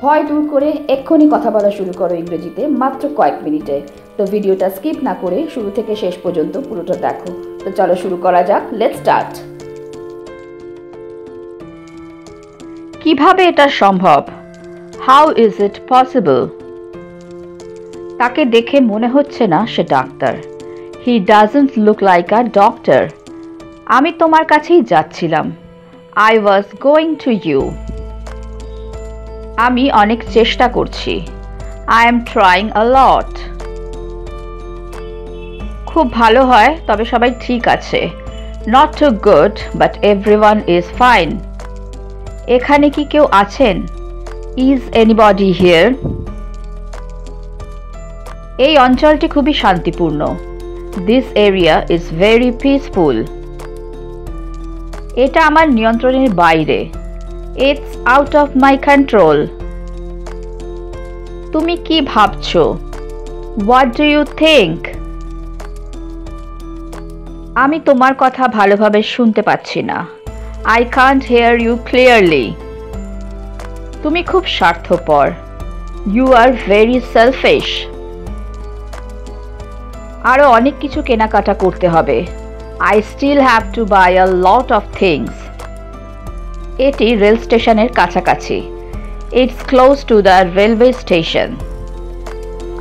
ভয় দূর করে এক্ষুনি কথা বলা শুরু করো ইংরেজিতে মাত্র কয়েক মিনিটে। তো ভিডিওটা স্কিপ না করে শুরু থেকে শেষ পর্যন্ত পুরোটা দেখো। তো চলো শুরু করা যাক, লেটস স্টার্ট। কিভাবে এটা সম্ভব? How is it possible? তাকে দেখে মনে হচ্ছে না সে ডাক্তার। He doesn't look like a doctor. আমি তোমার কাছেই যাচ্ছিলাম। I was going to you. আমি অনেক চেষ্টা করছি। I am trying a lot. খুব ভালো হয়, তবে সবাই ঠিক আছে। Not too good, but everyone is fine. এখানে কি কেউ আছেন? Is anybody here? এই অঞ্চলটি খুবই শান্তিপূর্ণ। This area is very peaceful. এটা আমার নিয়ন্ত্রণের বাইরে। It's out of my control. তুমি কি ভাবছো? What do you think? আমি তোমার কথা ভালোভাবে শুনতে পাচ্ছি না। I can't hear you clearly. তুমি খুব স্বার্থপর। You are very selfish. আরও অনেক কিছু কেনাকাটা করতে হবে। I still have to buy a lot of things. এটি রেল স্টেশনের কাছাকাছি। It's close to the railway station.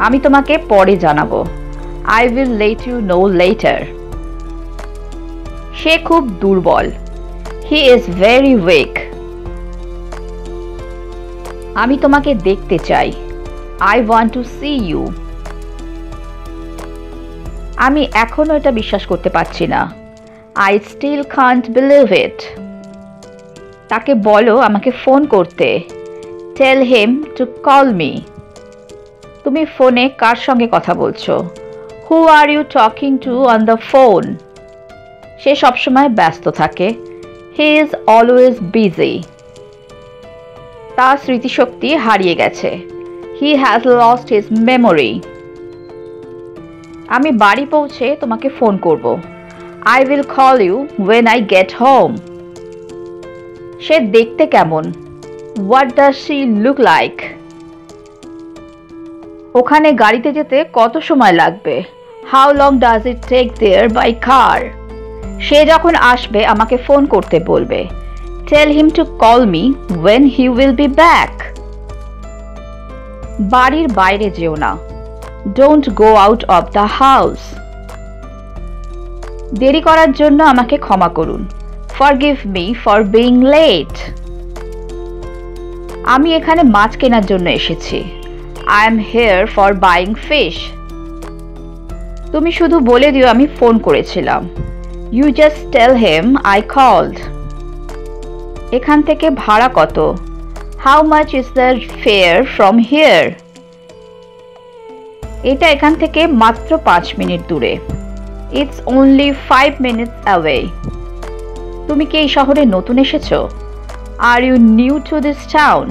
আমি তোমাকে পরে জানাবো। I will let you know later. সে খুব দুর্বল। He is very weak. আমি তোমাকে দেখতে চাই। I want to see you. আমি এখনো এটা বিশ্বাস করতে পারছি না। I still can't believe it. তাকে বলো আমাকে ফোন করতে। Tell him to call me. তুমি ফোনে কার সঙ্গে কথা বলছো? Who are you talking to on the phone? সে সবসময় ব্যস্ত থাকে। He is always busy. তার স্মৃতিশক্তি হারিয়ে গেছে। He has lost his memory. আমি বাড়ি পৌঁছে তোমাকে ফোন করব। I will call you when I get home. সে দেখতে কেমন? What does she look like? ওখানে গাড়িতে যেতে কত সময় লাগবে? How long does it take there by car? সে যখন আসবে আমাকে ফোন করতে বলবে। Tell him to call me when he will be back. বাড়ির বাইরে যেও না। Don't go out of the house. দেরি করার জন্য আমাকে ক্ষমা করুন। Forgive me for being late. আমি এখানে মাছ কেনার জন্য এসেছি। I am here for buying fish. তুমি শুধু বলে দিও আমি ফোন করেছিলাম। You just tell him I called. এখান থেকে ভাড়া কত? How much is the fair from here? এটা এখান থেকে মাত্র 5 মিনিট দূরে। It's only 5 minutes away. তুমি কি এই শহরে নতুন এসেছো? Are you new to this town?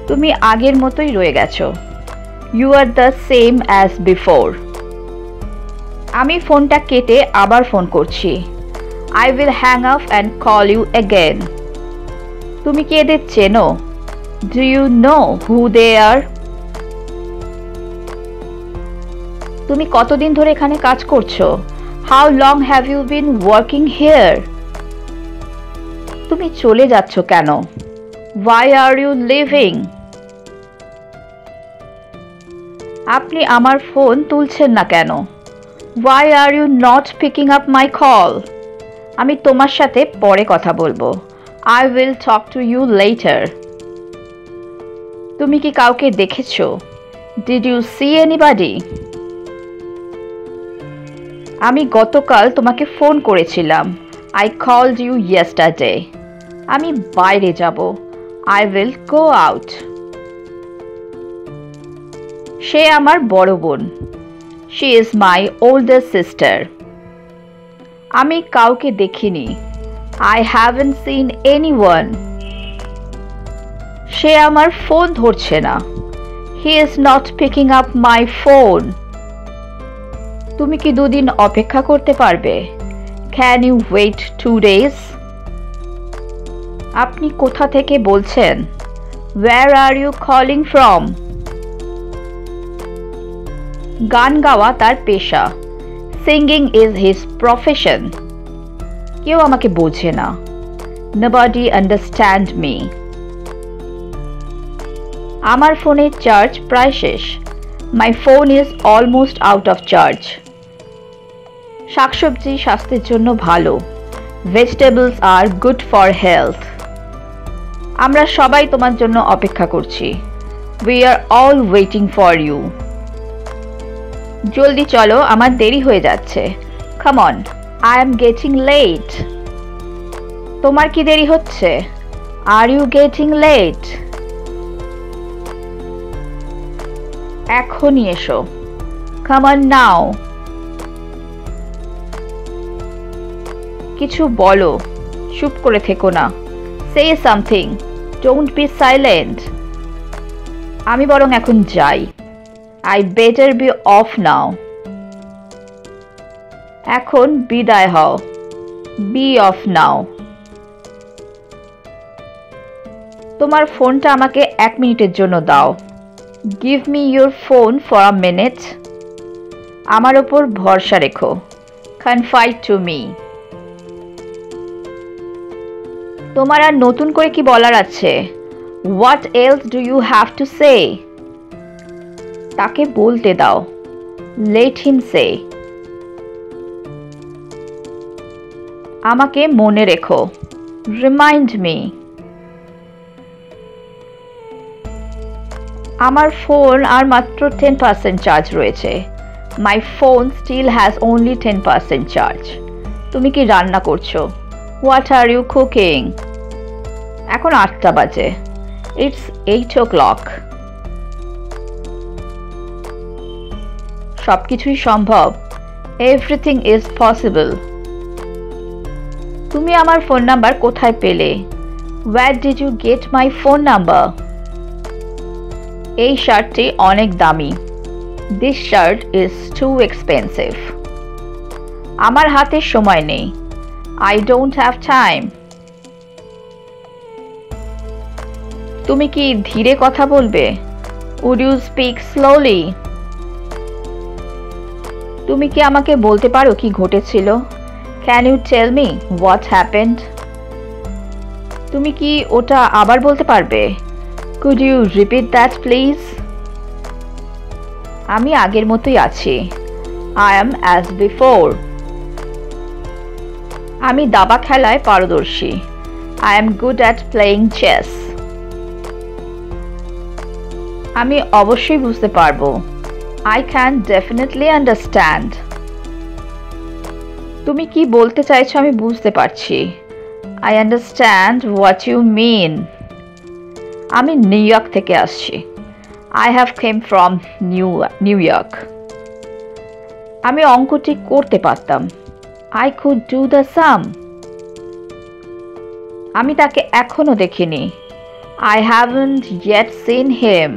তুমি আগের মতোই রয়ে গেছো। You are the same as before. আমি ফোনটা কেটে আবার ফোন করছি। I will hang up and call you again. তুমি কি এদের চেনো? Do you know who they are? তুমি কতদিন ধরে এখানে কাজ করছো? How long have you been working here? তুমি চলে যাচ্ছ কেন? Why are you leaving? আপনি আমার ফোন তুলছেন না কেন? Why are you not picking up my call? আমি তোমার সাথে পরে কথা বলবো। I will talk to you later. তুমি কি কাউকে দেখেছো? Did you see anybody? আমি গতকাল তোমাকে ফোন করেছিলাম। I called you yesterday. আমি বাইরে যাব। I will go out. সে আমার বড় বোন। She is my older sister. আমি কাউকে দেখিনি। I haven't seen anyone. সে আমার ফোন ধরছে না। He is not picking up my phone. তুমি কি 2 দিন অপেক্ষা করতে পারবে? Can you wait 2 days? আপনি কোথা থেকে বলছেন? Where are you calling from? গান গাওয়া তার পেশা। Singing is his profession. কেউ আমাকে বোঝে না। Nobody understand me. আমার ফোনের চার্জ প্রায় শেষ। My phone is almost out of charge. শাকসবজি স্বাস্থ্যের জন্য ভালো। Vegetables are good for health. আমরা সবাই তোমার জন্য অপেক্ষা করছি। We are all waiting for you. জলদি চলো, আমার দেরি হয়ে যাচ্ছে। Come on, I am getting late. তোমার কি দেরি হচ্ছে? Are you getting late? এখনই এসো। Come on now. কিছু বলো, চুপ করে থেকো না। Say something. Don't be silent. আমি বরং এখন যাই। I better be off now. এখন বিদায় হও। Be off now. তোমার ফোনটা আমাকে 1 মিনিটের জন্য দাও। Give me your phone for a minute. আমার ওপর ভরসা রেখো। Confide to me. তোমার আর নতুন করে কি বলার আছে? What else do you have to say? তাকে বলতে দাও। Let him say. আমাকে মনে রেখো। Remind me. আমার ফোন আর মাত্র 10% চার্জ রয়েছে। My phone still has only 10% charge. তুমি কি রান্না করছো? What are you cooking? এখন 8টা বাজে। It's 8 o'clock. সবকিছুই সম্ভব। Everything is possible. তুমি আমার ফোন নাম্বার কোথায় পেলে? Where did you get my phone number? এই শার্টটি অনেক দামি। This shirt is too expensive. আমার হাতে সময় নেই। I don't have time. তুমি কি ধীরে কথা বলবে? Would you speak slowly? তুমি কি আমাকে বলতে পারো কি ঘটেছিল? Can you tell me what happened? তুমি কি ওটা আবার বলতে পারবে? Could you repeat that please? আমি আগের মতোই আছি। I am as before. আমি দাবা খেলায় পারদর্শী। I am good at playing chess. আমি অবশ্যই বুঝতে পারবো। I can definitely understand. তুমি কি বলতে চাইছো আমি বুঝতে পারছি। I understand what you mean. আমি নিউ ইয়র্ক থেকে আসছি। I have came from New York. আমি অঙ্কটি করতে পারতাম। I could do the sum. আমি তাকে এখনো দেখিনি। I haven't yet seen him.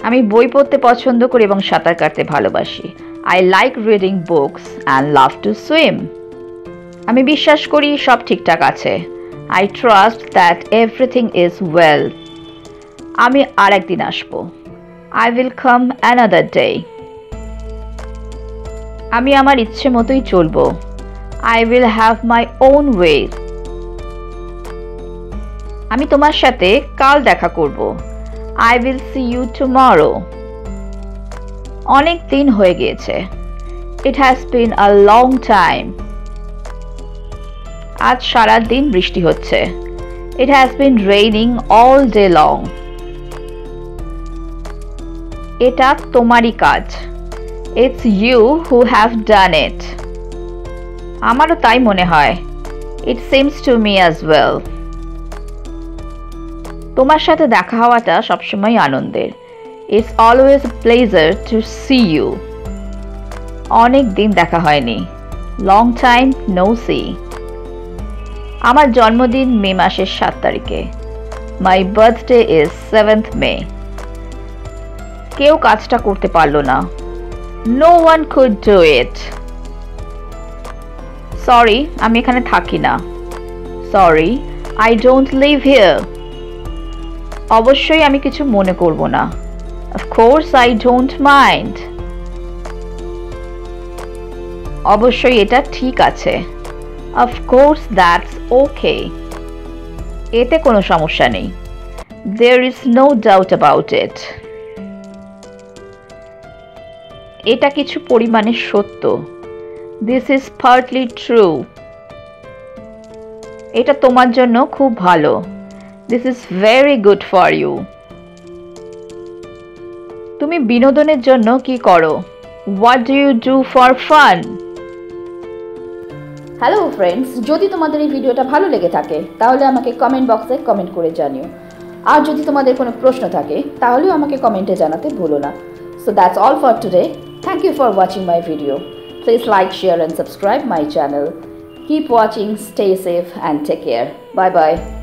আমি বই পড়তে পছন্দ করি এবং সাঁতার কাটতে ভালোবাসি। I like reading books and love to swim. আমি বিশ্বাস করি সব ঠিকঠাক আছে। I trust that everything is well. আমি আরেকদিন আসব। I will come another day. আমি আমার ইচ্ছে মতোই চলবো। I will have my own way. আমি তোমার সাথে কাল দেখা করব। I will see you tomorrow. অনেক দিন হয়ে গিয়েছে। It has been a long time. আজ সারা দিন বৃষ্টি হচ্ছে। It has been raining all day long. এটা তোমারই কাজ। It's you who have done it. আমারও তাই মনে হয়। It seems to me as well. তোমার সাথে দেখা হওয়াটা সবসময় আনন্দের। It's always a pleasure to see you. অনেক দিন দেখা হয়নি। Long time no see. আমার জন্মদিন মে মাসের 7 তারিখে। My birthday is 7th May. কেউ কাজটা করতে পারলো না। No one could do it. Sorry, আমি এখানে থাকি না। Sorry, I don't live here. অবশ্যই আমি কিছু মনে করব না। Of course I don't mind. অবশ্যই এটা ঠিক আছে। Of course that's okay. এতে কোনো সমস্যা নেই। There is no doubt about it. এটা কিছু পরিমাণে সত্য। This is partly true. এটা তোমার জন্য খুব ভালো। This is very good for you. তুমি বিনোদনের জন্য কি করো? What do you do for fun? Hello friends, যদি তোমাদের এই ভিডিওটা ভালো লেগে থাকে তাহলে আমাকে কমেন্ট বক্সে কমেন্ট করে জানিও। আর যদি তোমাদের কোনো প্রশ্ন থাকে তাহলেও আমাকে কমেন্টে জানাতে ভুলো না। So that's all for today. Thank you for watching my video. Please like, share and subscribe my channel. Keep watching, stay safe and take care. Bye bye.